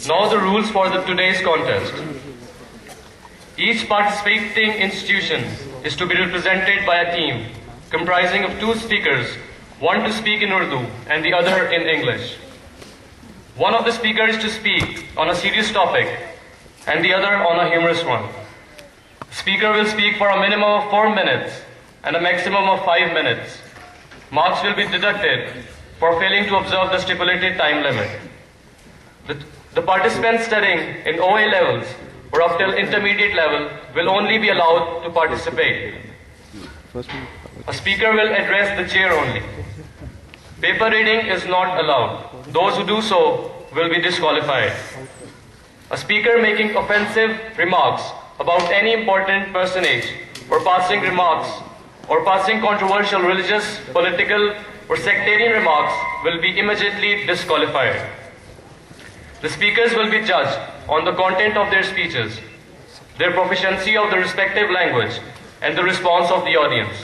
Now the rules for today's contest. Each participating institution is to be represented by a team comprising of two speakers, one to speak in Urdu and the other in English. One of the speakers is to speak on a serious topic and the other on a humorous one. The speaker will speak for a minimum of 4 minutes and a maximum of 5 minutes. Marks will be deducted for failing to observe the stipulated time limit. The participants studying in OA levels or up till intermediate level will only be allowed to participate. A speaker will address the chair only. Paper reading is not allowed. Those who do so will be disqualified. A speaker making offensive remarks about any important personage or passing remarks or passing controversial religious, political or sectarian remarks will be immediately disqualified. The speakers will be judged on the content of their speeches, their proficiency of the respective language, and the response of the audience.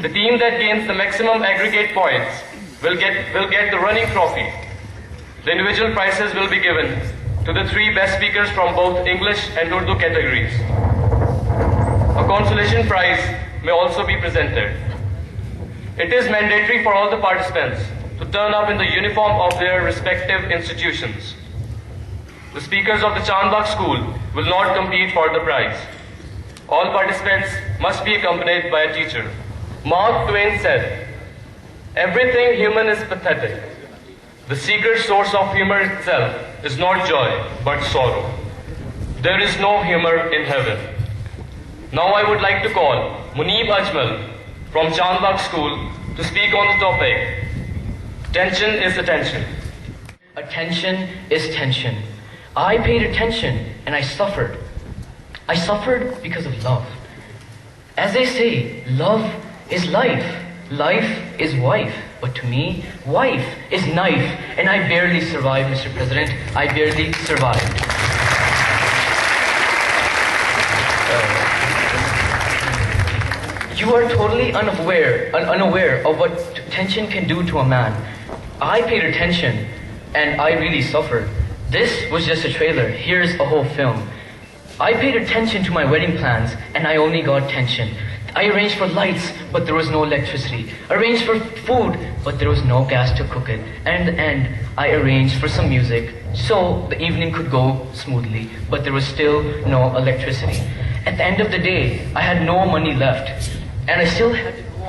The team that gains the maximum aggregate points will get the running trophy. The individual prizes will be given to the 3 best speakers from both English and Urdu categories. A consolation prize may also be presented. It is mandatory for all the participants to turn up in the uniform of their respective institutions. The speakers of the Chandbagh school will not compete for the prize. All participants must be accompanied by a teacher. Mark Twain said, "Everything human is pathetic. The secret source of humor itself is not joy, but sorrow. There is no humor in heaven." Now I would like to call Muneeb Ajmal from Chandbagh school to speak on the topic, Tension is Attention. Attention is tension. I paid attention and I suffered. I suffered because of love. As they say, love is life. Life is wife. But to me, wife is knife. And I barely survived, Mr. President. I barely survived. You are totally unaware of what tension can do to a man. I paid attention and I really suffered. This was just a trailer. Here's a whole film. I paid attention to my wedding plans and I only got tension. I arranged for lights, but there was no electricity. Arranged for food, but there was no gas to cook it. And in the end, I arranged for some music so the evening could go smoothly, but there was still no electricity. At the end of the day, I had no money left, and I still had to go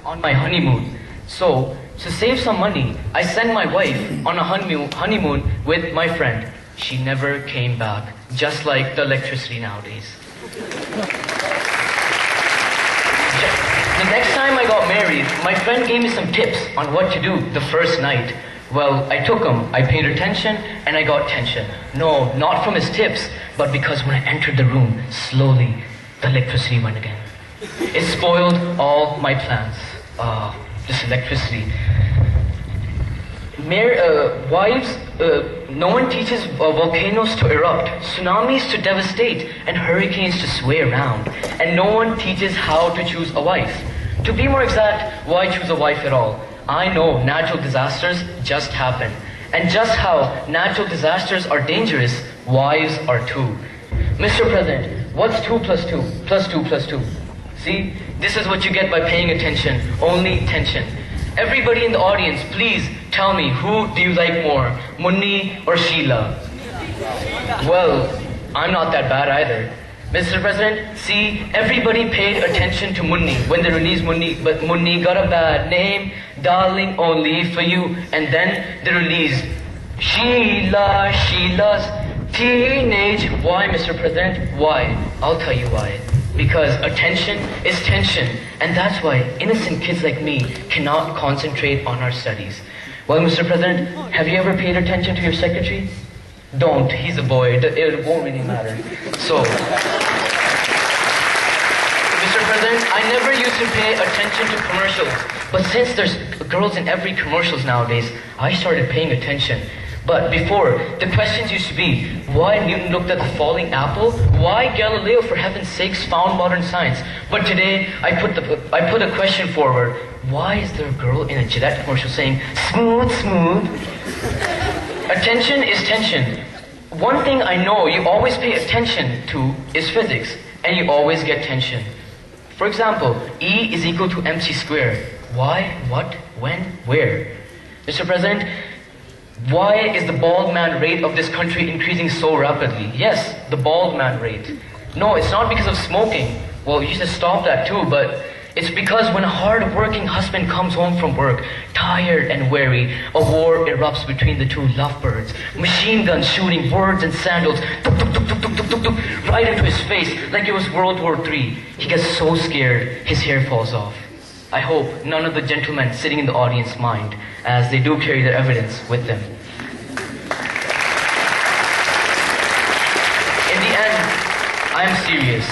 on my honeymoon. So, to save some money, I sent my wife on a honeymoon with my friend. She never came back, just like the electricity nowadays. The next time I got married, my friend gave me some tips on what to do the first night. Well, I took them, I paid attention, and I got tension. No, not from his tips, but because when I entered the room, slowly, the electricity went again. It spoiled all my plans. This electricity. Wives, no one teaches volcanoes to erupt, tsunamis to devastate, and hurricanes to sway around. And no one teaches how to choose a wife. To be more exact, why choose a wife at all? I know natural disasters just happen. And just how natural disasters are dangerous, wives are too. Mr. President, what's 2 plus 2? Plus 2 plus 2. See, this is what you get by paying attention. Only tension. Everybody in the audience, please tell me, who do you like more, Munni or Sheila? Well, I'm not that bad either. Mr. President, see, everybody paid attention to Munni when they released Munni, but Munni got a bad name, darling, only for you. And then they released Sheila, Sheila's teenage. Why, Mr. President? Why? I'll tell you why. Because attention is tension, and that's why innocent kids like me cannot concentrate on our studies. Well, Mr. President, have you ever paid attention to your secretary? Don't, he's a boy, it won't really matter. So, Mr. President, I never used to pay attention to commercials, but since there's girls in every commercials nowadays, I started paying attention. But before, the questions used to be, why Newton looked at the falling apple? Why Galileo, for heaven's sakes, found modern science? But today, I put a question forward. Why is there a girl in a Gillette commercial saying, smooth, smooth? Attention is tension. One thing I know you always pay attention to is physics, and you always get tension. For example, E is equal to mc squared. Why, what, when, where? Mr. President, why is the bald man rate of this country increasing so rapidly? Yes, the bald man rate. No, it's not because of smoking. Well, you should stop that too, but it's because when a hard-working husband comes home from work, tired and weary, a war erupts between the two lovebirds. Machine guns shooting words and sandals, tuk, tuk, tuk, tuk, tuk, tuk, tuk, tuk, right into his face like it was World War III. He gets so scared, his hair falls off. I hope none of the gentlemen sitting in the audience mind, as they do carry their evidence with them. In the end, I am serious.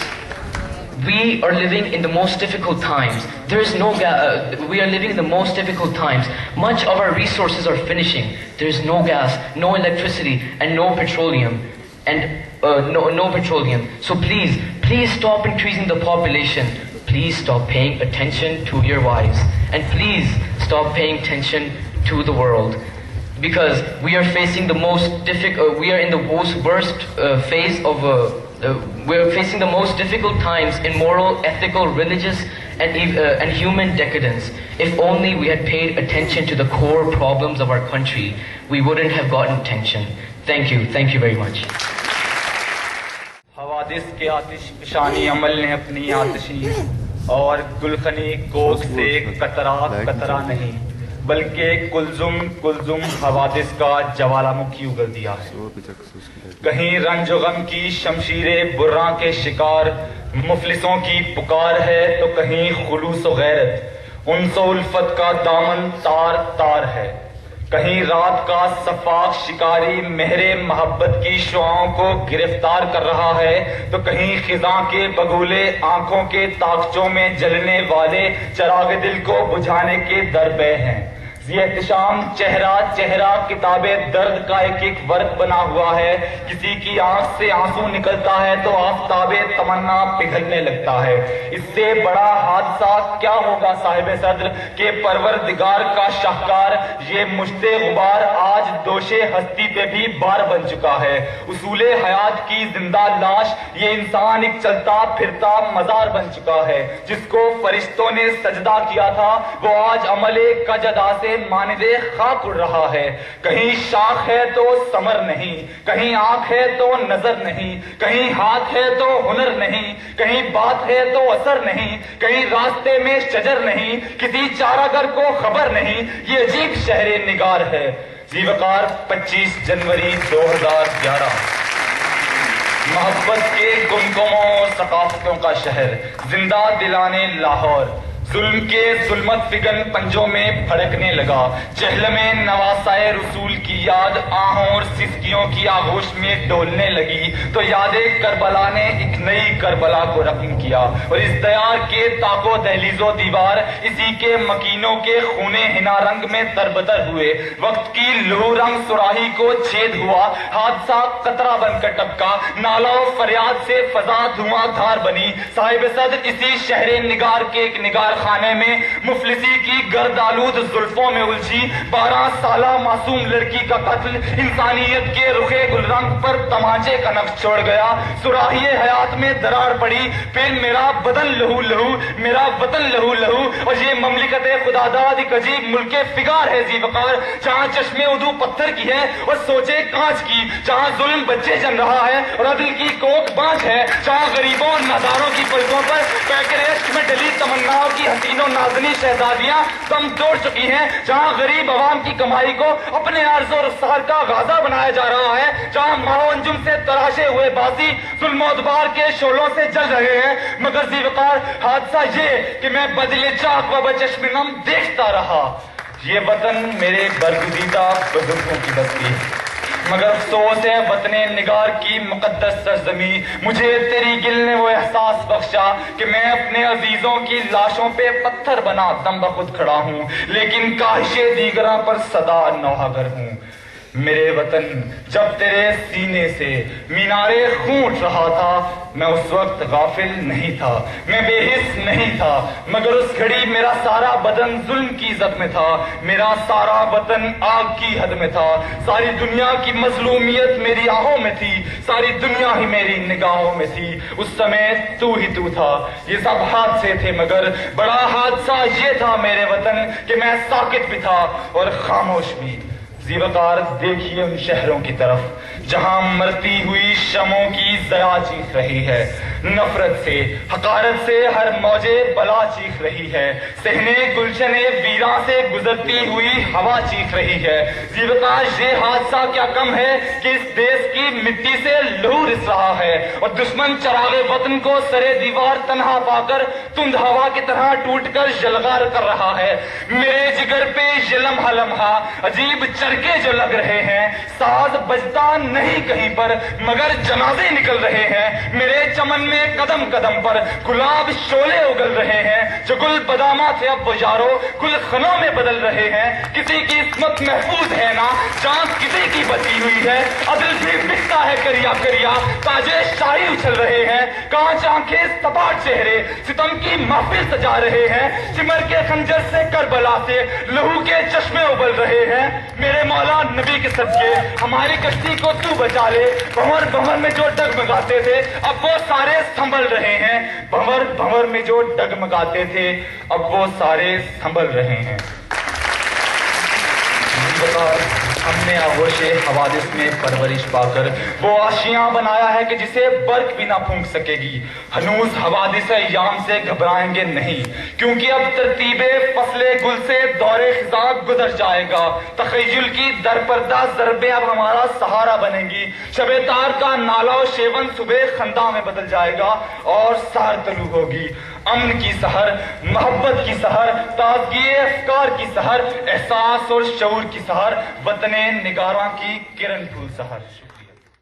We are living in the most difficult times. We are living in the most difficult times. Much of our resources are finishing. There is no gas, no electricity, and no petroleum. No petroleum. So please stop increasing the population. Please stop paying attention to your wives. And please stop paying attention to the world. Because we are facing the most we are in the worst phase of we're facing the most difficult times in moral, ethical, religious, and human decadence. If only we had paid attention to the core problems of our country, we wouldn't have gotten tension. Thank you very much. حوادث کے آتش فشانی عمل نے اپنی آتشی اور گلخنی کوس سے قطرہ نہیں بلکہ کلزم حوادث کا جوالا مکھی اگل دیا ہے. کہیں رنج و غم کی شمشیر براں کے شکار مفلسوں کی پکار ہے تو کہیں خلوص و غیرت انس و الفت کا دامن تار ہے. کہیں رات کا صفاق شکاری مہر محبت کی شعاؤں کو گرفتار کر رہا ہے تو کہیں خزاں کے بگولے آنکھوں کے تاکچوں میں جلنے والے چراغ دل کو بجھانے کے درپے ہیں. یہ احتشام چہرہ کتاب درد کا ایک ورق بنا ہوا ہے. کسی کی آنکھ سے آنسو نکلتا ہے تو آفتاب تمنا پگھلنے لگتا ہے. اس سے بڑا حادثہ کیا ہوگا صاحب صدر کہ پروردگار کا شاہکار یہ مشت غبار آج دوش ہستی پہ بھی بار بن چکا ہے. اصول حیات کی زندہ لاش یہ انسان ایک چلتا پھرتا مزار بن چکا ہے. جس کو فرشتوں نے سجدہ کیا تھا وہ آج عمل کجدا سے مانند خاک اڑ رہا ہے. کہیں شاخ ہے تو ثمر نہیں, کہیں آنکھ ہے تو نظر نہیں, کہیں ہاتھ ہے تو ہنر نہیں, کہیں بات ہے تو اثر نہیں, کہیں راستے میں شجر نہیں, کسی چارہ گر کو خبر نہیں. یہ عجیب شہر نگار ہے. ذی وقار 25 جنوری 2011. محبت کے گمگموں ثقافتوں کا شہر, زندہ دلانے لاہور. ظلم کے ظلمت فگن پنجوں میں پھڑکنے لگا. چہل میں نواسائے رسول کی یاد آہوں اور سسکیوں کی آغوش میں ڈولنے لگی تو یاد کربلا نے ایک نئی کربلا کو رقم کیا. اور اس دیار کے تاک و دہلیز و دیوار اسی کے مکینوں کے خونے ہنا رنگ میں تربتر ہوئے. وقت کی لہو رنگ سراہی کو چھید ہوا. حادثہ قطرہ بن کر ٹپکا. نالا و فریاد سے فضا دھواں دھار بنی. صاحب صدر اسی شہر نگار کے ایک نگار خانے میں مفلسی کی گرد آلود زلفوں میں الجھی 12 سالہ معصوم لڑکی کا قتل انسانیت کے رخے گل رنگ پر تمانچے کا نقش چھوڑ گیا. سراہی حیات میں دراڑ پڑی. پھر میرا بدن لہو لہو, میرا وطن لہو لہو. اور یہ مملکت خدا داد ایک عجیب ملک فگار ہے ذی وقار, جہاں چشمے ادو پتھر کی ہے اور سوچے کانچ کی, جہاں ظلم بچے جن رہا ہے اور عدل کی کوک بانچ ہے, جہاں غریبوں اور ناداروں کی پلکوں پر پیکریسٹ میں ڈلی تمناؤں کی حسین و نازنی شہزادیاں دم توڑ چکی ہیں, جہاں غریب عوام کی کمائی کو اپنے عرض و رخسار کا غازہ بنایا جا رہا ہے, جہاں ماہ و انجم سے تراشے ہوئے باسی ظلم و ادبار کے شعلوں سے جل رہے ہیں. مگر ذی وقار حادثہ یہ کہ میں بدل چاک و بچشم نم دیکھتا رہا. یہ وطن میرے برگزیدہ بزرگوں کی بستی ہے, مگر افسوس ہے وطن نگار کی مقدس سرزمین مجھے تیری گل نے وہ احساس بخشا کہ میں اپنے عزیزوں کی لاشوں پہ پتھر بنا دم بخود کھڑا ہوں, لیکن کاہش دیگراں پر صدا نوحہ گر ہوں. میرے وطن جب تیرے سینے سے مینارے خون اٹھ رہا تھا میں اس وقت غافل نہیں تھا، میں بے حس نہیں تھا، مگر اس گھڑی میرا سارا بدن ظلم کی زد میں تھا، میرا سارا وطن آگ کی حد میں تھا، ساری دنیا کی مظلومیت میری آہوں میں تھی، ساری دنیا ہی میری نگاہوں میں تھی، اس سمے تو ہی تو تھا۔ یہ سب حادثے تھے مگر بڑا حادثہ یہ تھا میرے وطن کہ میں ساکت بھی تھا اور خاموش بھی۔ زیوکار دیکھیے ان شہروں کی طرف جہاں مرتی ہوئی شموں کی ضیا چیخ رہی ہے، نفرت سے حقارت سے ہر موجے بلا چیخ رہی ہے، صحنے گلشن ویراں سے گزرتی ہوئی ہوا چیخ رہی ہے۔ زیوکار یہ حادثہ کیا کم ہے کہ اس دیش کی مٹی سے لہو رس رہا ہے اور دشمن چراغ وطن کو سرے دیوار تنہا پا کر تند ہوا کی طرح ٹوٹ کر یلغار کر رہا ہے۔ میرے جگر پہ یہ لمحہ لمحہ عجیب چرکے جو لگ رہے ہیں، ساز بجتا نہیں کہیں پر مگر جنازے نکل رہے ہیں، میرے چمن میں قدم قدم پر گلاب شعلے اگل رہے ہیں، جو گل بدامہ تھے اب وہ یارو گل خنوں میں بدل رہے ہیں۔ کسی کی عصمت محفوظ ہے نا، جان کسی کی بچی ہوئی ہے، عدل بھی بکتا ہے کریا کریا، تاجے شاہی اچھل رہے ہیں، کانچ آنکھیں سپاٹ چہرے ستم کی محفل سجا رہے ہیں، سمر کے خنجر سے کربلا سے لہو کے چشمے ابل رہے ہیں۔ میرے مولا نبی کے صدقے ہماری کشتی کو تو بچا لے، بھنور بھنور میں جو ڈگمگاتے تھے اب وہ سارے سنبھل رہے ہیں، بھنور بھنور میں جو ڈگمگاتے تھے اب وہ سارے سنبھل رہے ہیں۔ ہم نے آغوش حوادث میں پرورش پا کر وہ آشیاں بنایا ہے کہ جسے برق بھی نہ پھونک سکے گی۔ ہنوز حوادث ایام سے گھبرائیں گے نہیں، کیونکہ اب ترتیب فصل گل سے دور خزاں گزر جائے گا، تخیل کی درپردہ ضربیں اب ہمارا سہارا بنیں گی، شب تار کا نالا و شیون صبح خندہ میں بدل جائے گا اور سحر طلوع ہوگی، امن کی سحر، محبت کی سحر، تازگی افکار کی سحر، احساس اور شعور کی سحر، وطن نگاراں کی کرن پھول سحر۔